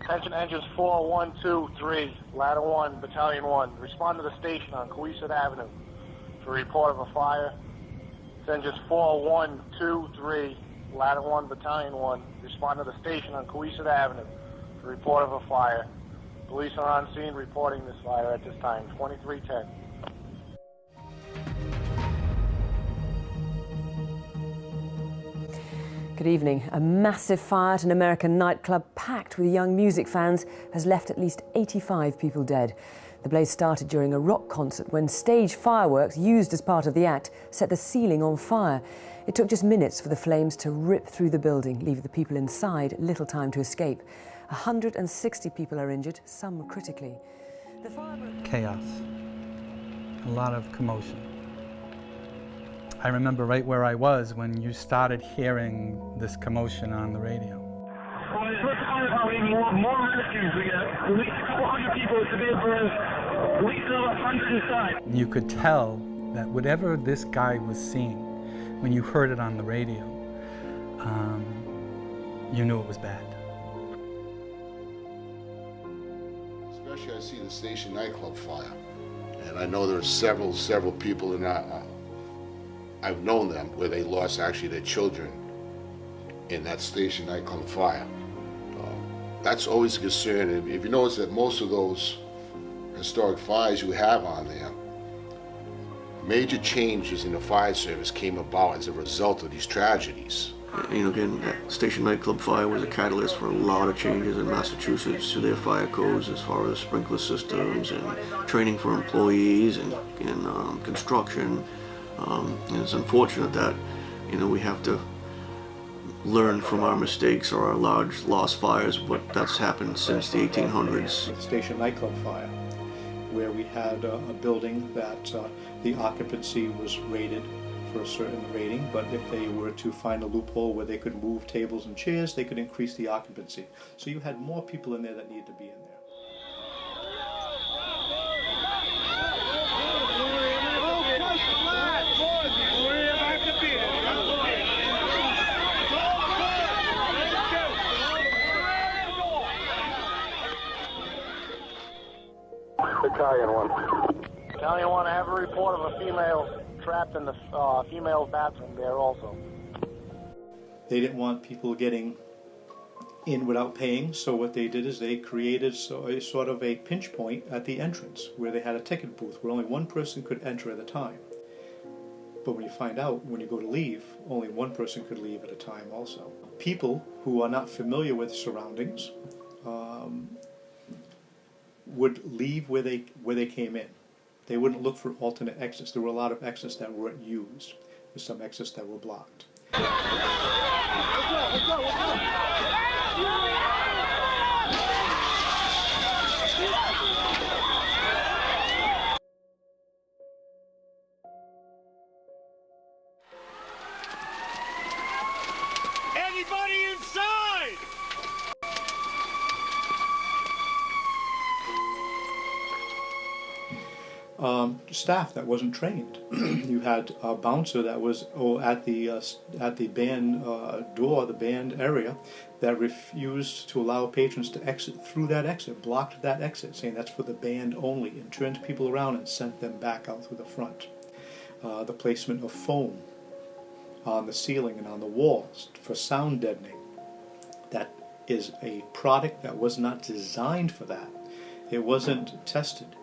Attention engines 4, 1, 2, 3, ladder 1, battalion 1. Respond to the station on Cohasset Avenue for a report of a fire. Engines 4, 1, 2, 3, ladder 1, battalion 1. Respond to the station on Cohasset Avenue for a report of a fire. Police are on scene reporting this fire at this time, 2310. Good evening. A massive fire at an American nightclub packed with young music fans has left at least 85 people dead. The blaze started during a rock concert when stage fireworks used as part of the act set the ceiling on fire. It took just minutes for the flames to rip through the building, leaving the people inside little time to escape. 160 people are injured, some critically. The fire chaos, a lot of commotion. I remember right where I was when you started hearing this commotion on the radio. Well, it's first time how we need more rescues. We got at least a couple hundred people to be able to at least 100 inside. You could tell that whatever this guy was seeing, when you heard it on the radio, you knew it was bad. Especially I see the Station nightclub fire, and I know there are several people in that. I've known them where they lost actually their children in that Station nightclub fire. That's always a concern. And if you notice that most of those historic fires you have on there, major changes in the fire service came about as a result of these tragedies. You know, again, that Station nightclub fire was a catalyst for a lot of changes in Massachusetts to their fire codes as far as sprinkler systems and training for employees and construction. And it's unfortunate that, you know, we have to learn from our mistakes or our large lost fires, but that's happened since the 1800s. The Station nightclub fire, where we had a building that the occupancy was rated for a certain rating, but if they were to find a loophole where they could move tables and chairs, they could increase the occupancy. So you had more people in there that needed to be in there. Battalion 1. Battalion 1, I have a report of a female trapped in the female bathroom there also. They didn't want people getting in without paying, so what they did is they created a sort of a pinch point at the entrance where they had a ticket booth where only one person could enter at a time. But when you find out, when you go to leave, only one person could leave at a time also. People who are not familiar with surroundings would leave where they came in. They wouldn't look for alternate exits. There were a lot of exits that weren't used. There's some exits that were blocked. Let's go. Anybody inside? Staff that wasn't trained. You had a bouncer that was at the band door, the band area, that refused to allow patrons to exit through that exit, blocked that exit, saying that's for the band only, and turned people around and sent them back out through the front. The placement of foam on the ceiling and on the walls for sound deadening. That is a product that was not designed for that. It wasn't tested.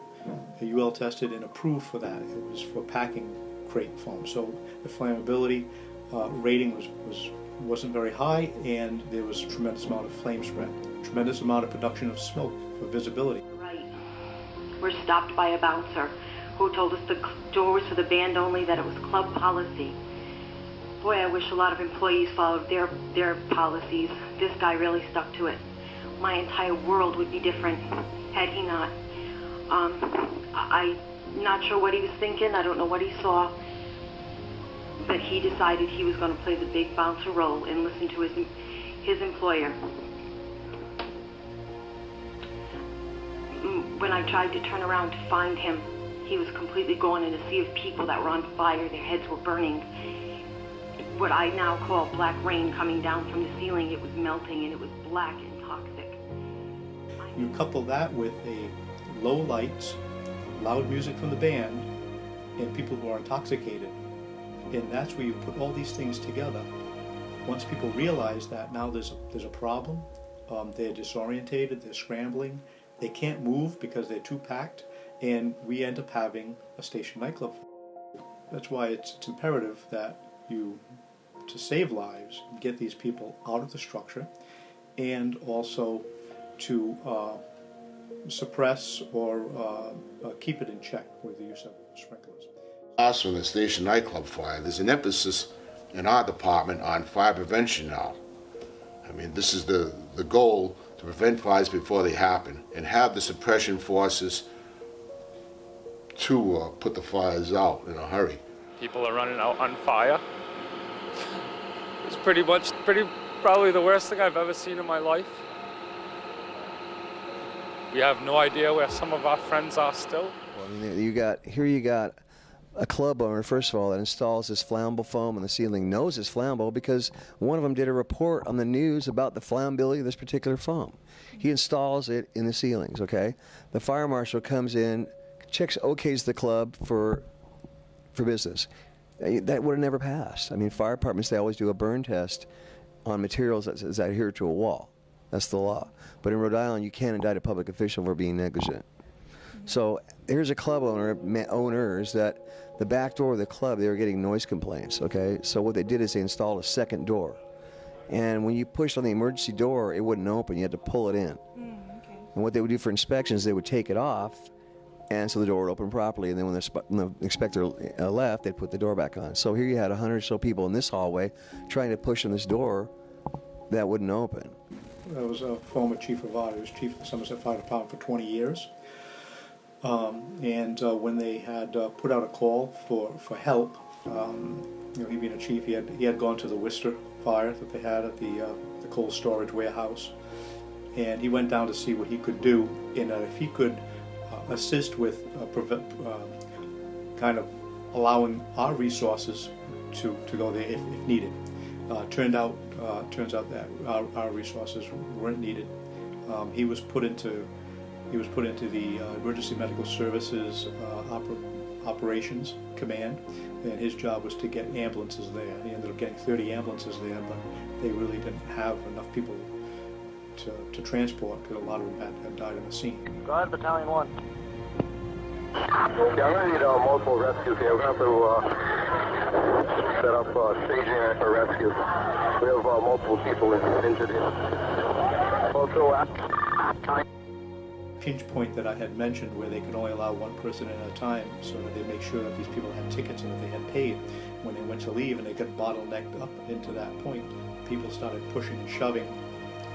UL tested and approved for that. It was for packing crate foam. So the flammability rating wasn't very high, and there was a tremendous amount of flame spread, tremendous amount of production of smoke for visibility. Right. We're stopped by a bouncer who told us the door was for the band only, that it was club policy. Boy, I wish a lot of employees followed their policies. This guy really stuck to it. My entire world would be different had he not. I'm not sure what he was thinking. I don't know what he saw. But he decided he was going to play the big bouncer role and listen to his employer. When I tried to turn around to find him, he was completely gone in a sea of people that were on fire. Their heads were burning. What I now call black rain coming down from the ceiling. It was melting and it was black and toxic. You couple that with low lights, loud music from the band, and people who are intoxicated, and that's where you put all these things together. Once people realize that now there's a problem, they're disorientated, they're scrambling, they can't move because they're too packed, and we end up having a station nightclub. That's why it's imperative that to save lives, get these people out of the structure, and also to suppress or keep it in check with the use of sprinklers. Also, in the station nightclub fire, there's an emphasis in our department on fire prevention now. I mean, this is the goal, to prevent fires before they happen and have the suppression forces to put the fires out in a hurry. People are running out on fire. It's probably the worst thing I've ever seen in my life. We have no idea where some of our friends are still. Well, I mean, you got a club owner, first of all, that installs this flammable foam on the ceiling, knows it's flammable because one of them did a report on the news about the flammability of this particular foam. He installs it in the ceilings, okay? The fire marshal comes in, okays the club for business. That would have never passed. I mean, fire departments, they always do a burn test on materials that adhere to a wall. That's the law. But in Rhode Island, you can't indict a public official for being negligent. So here's a club owners that the back door of the club, they were getting noise complaints, okay? So what they did is they installed a second door. And when you pushed on the emergency door, it wouldn't open. You had to pull it in. Okay. And what they would do for inspections, they would take it off, and so the door would open properly. And then when the inspector left, they'd put the door back on. So here you had 100 or so people in this hallway trying to push on this door that wouldn't open. I was a former chief of ours. He was chief of the Somerset Fire Department for 20 years. When they had put out a call for help, he being a chief, he had gone to the Worcester fire that they had at the cold storage warehouse, and he went down to see what he could do, and if he could assist with kind of allowing our resources to go there if needed. Turns out that our resources weren't needed. He was put into the Emergency Medical Services Operations Command, and his job was to get ambulances there. He ended up getting 30 ambulances there, but they really didn't have enough people to transport because a lot of them had died on the scene. Go ahead, Battalion 1. Yeah, I'm going to need multiple rescues here. We're going to have to set up staging for rescues. We have multiple people injured here. Also, pinch point that I had mentioned where they could only allow one person at a time so that they make sure that these people had tickets and that they had paid. When they went to leave and they got bottlenecked up into that point, people started pushing and shoving.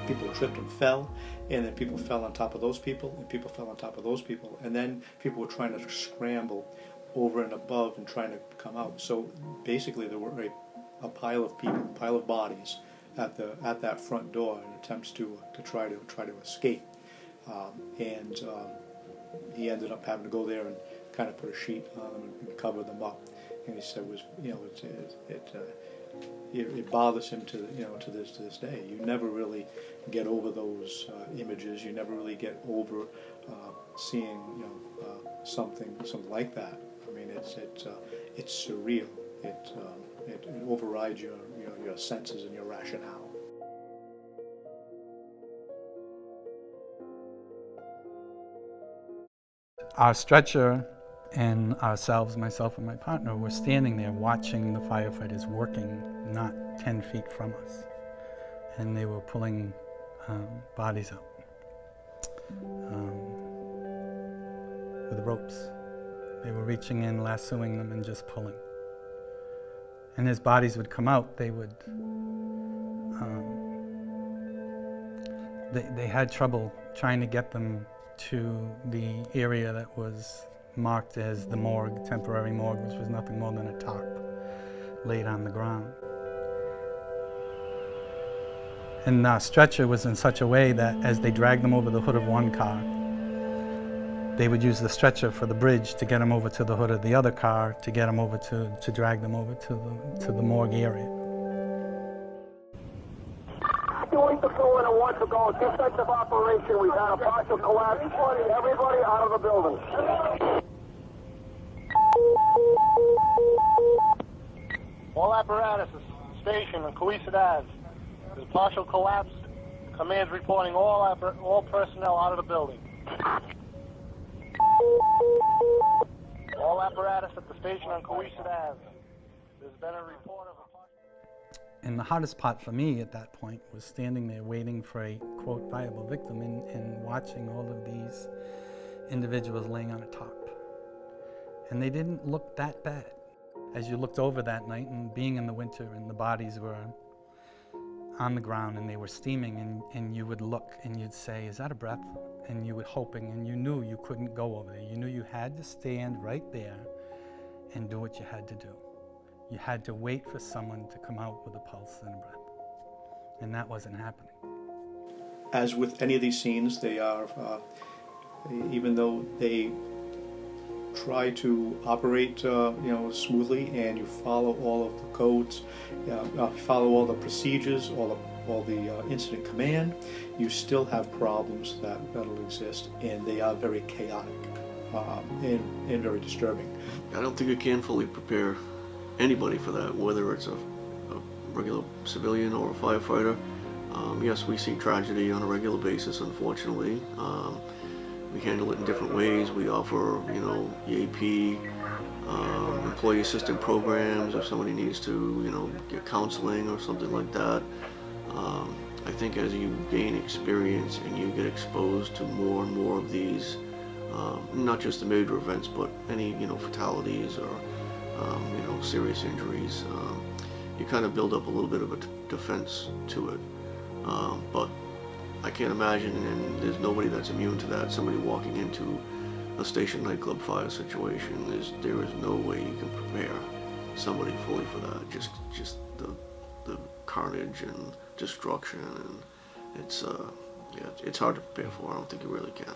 People tripped and fell, and then people fell on top of those people, and people fell on top of those people, and then people were trying to scramble over and above and trying to come out. So basically there were a pile of people, a pile of bodies at that front door in attempts to try to escape. He ended up having to go there and kind of put a sheet on them and cover them up. And he said it bothers him to this day. You never really get over those images. You never really get over seeing something like that. I mean, it's surreal. It overrides your senses and your rationale. Our stretcher and ourselves, myself and my partner, were standing there watching the firefighters working not 10 feet from us. And they were pulling bodies out with ropes. They were reaching in, lassoing them, and just pulling. And as bodies would come out, they would, they had trouble trying to get them to the area that was marked as the morgue, temporary morgue, which was nothing more than a tarp laid on the ground. And our stretcher was in such a way that as they dragged them over the hood of one car, they would use the stretcher for the bridge to get them over to the hood of the other car to get them over to drag them over to the morgue area. evacuate the building at once. We're going defensive operation. We've had a partial collapse. Everybody out of the building. All apparatus is stationed on Cohasset Ave. There's a partial collapse. Command's reporting all personnel out of the building. All apparatus at the station on Cohasset Ave. There's been a report of a partial... And the hardest part for me at that point was standing there waiting for a, quote, viable victim and watching all of these individuals laying on a tarp. And they didn't look that bad. As you looked over that night and being in the winter and the bodies were on the ground and they were steaming and you would look and you'd say, is that a breath? And you were hoping and you knew you couldn't go over there. You knew you had to stand right there and do what you had to do. You had to wait for someone to come out with a pulse and a breath. And that wasn't happening. As with any of these scenes, they are, even though they try to operate smoothly and you follow all of the codes, follow all the procedures, all the incident command, you still have problems that'll exist, and they are very chaotic and very disturbing. I don't think you can fully prepare anybody for that, whether it's a regular civilian or a firefighter. Yes, we see tragedy on a regular basis, unfortunately. We handle it in different ways. We offer, EAP, employee assistance programs if somebody needs to, get counseling or something like that. I think as you gain experience and you get exposed to more and more of these, not just the major events, but any, fatalities or, serious injuries, you kind of build up a little bit of a defense to it. But I can't imagine, and there's nobody that's immune to that, somebody walking into a station nightclub fire situation. There is no way you can prepare somebody fully for that. Just the carnage and destruction, and it's hard to prepare for. I don't think you really can.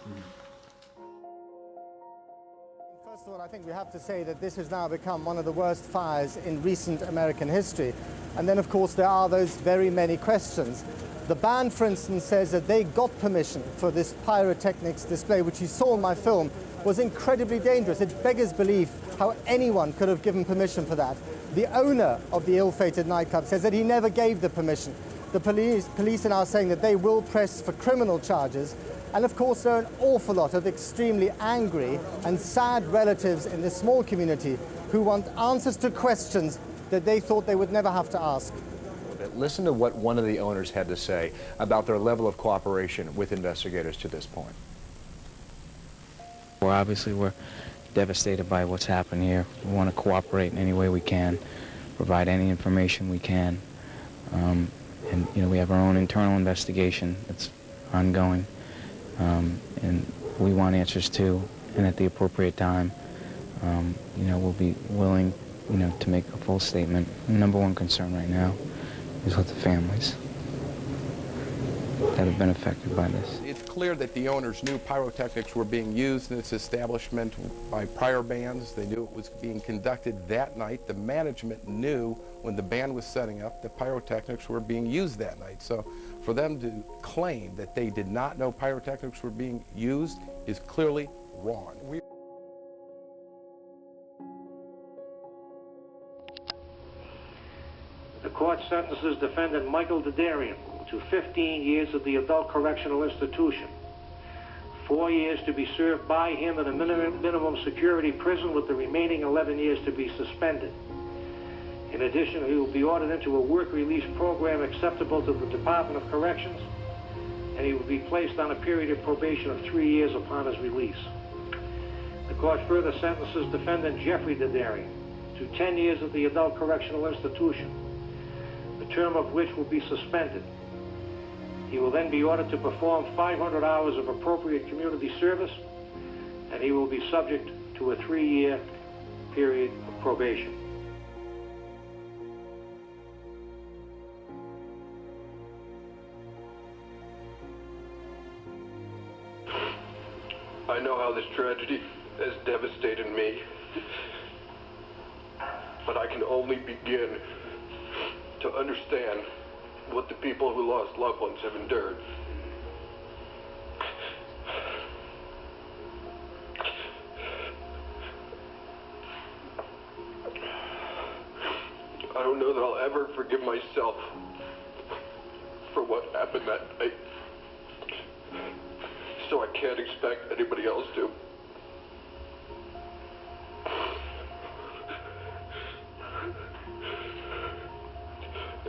First of all, I think we have to say that this has now become one of the worst fires in recent American history. And then, of course, there are those very many questions. The band, for instance, says that they got permission for this pyrotechnics display, which you saw in my film, was incredibly dangerous. It beggars belief how anyone could have given permission for that. The owner of the ill-fated nightclub says that he never gave the permission. The police are now saying that they will press for criminal charges. And of course, there are an awful lot of extremely angry and sad relatives in this small community who want answers to questions that they thought they would never have to ask. Listen to what one of the owners had to say about their level of cooperation with investigators to this point. We're devastated by what's happened here. We want to cooperate in any way we can, provide any information we can. And we have our own internal investigation that's ongoing. And we want answers too, and at the appropriate time, we'll be willing, to make a full statement. The number one concern right now is with the families that have been affected by this. It's clear that the owners knew pyrotechnics were being used in this establishment by prior bands. They knew it was being conducted that night. The management knew when the band was setting up that pyrotechnics were being used that night. So for them to claim that they did not know pyrotechnics were being used is clearly wrong. The court sentences defendant Michael Dadarian to 15 years at the Adult Correctional Institution, 4 years to be served by him in a minimum security prison with the remaining 11 years to be suspended. In addition, he will be ordered into a work release program acceptable to the Department of Corrections, and he will be placed on a period of probation of 3 years upon his release. The court further sentences defendant Jeffrey Dadarian to 10 years at the Adult Correctional Institution, the term of which will be suspended. He will then be ordered to perform 500 hours of appropriate community service, and he will be subject to a 3-year period of probation. I know how this tragedy has devastated me, but I can only begin to understand what the people who lost loved ones have endured. I don't know that I'll ever forgive myself for what happened that night. So I can't expect anybody else to.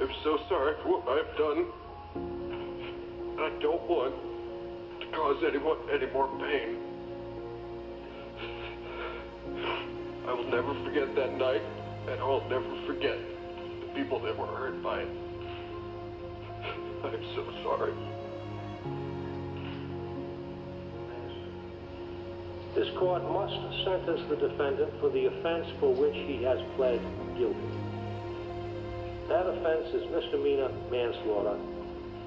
I'm so sorry for what I've done. I don't want to cause anyone any more pain. I will never forget that night, and I will never forget the people that were hurt by it. I'm so sorry. This court must sentence the defendant for the offense for which he has pled guilty. That offense is misdemeanor manslaughter,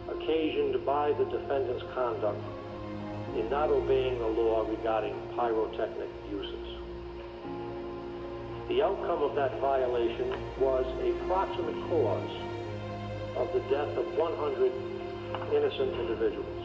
occasioned by the defendant's conduct in not obeying the law regarding pyrotechnic uses. The outcome of that violation was a proximate cause of the death of 100 innocent individuals.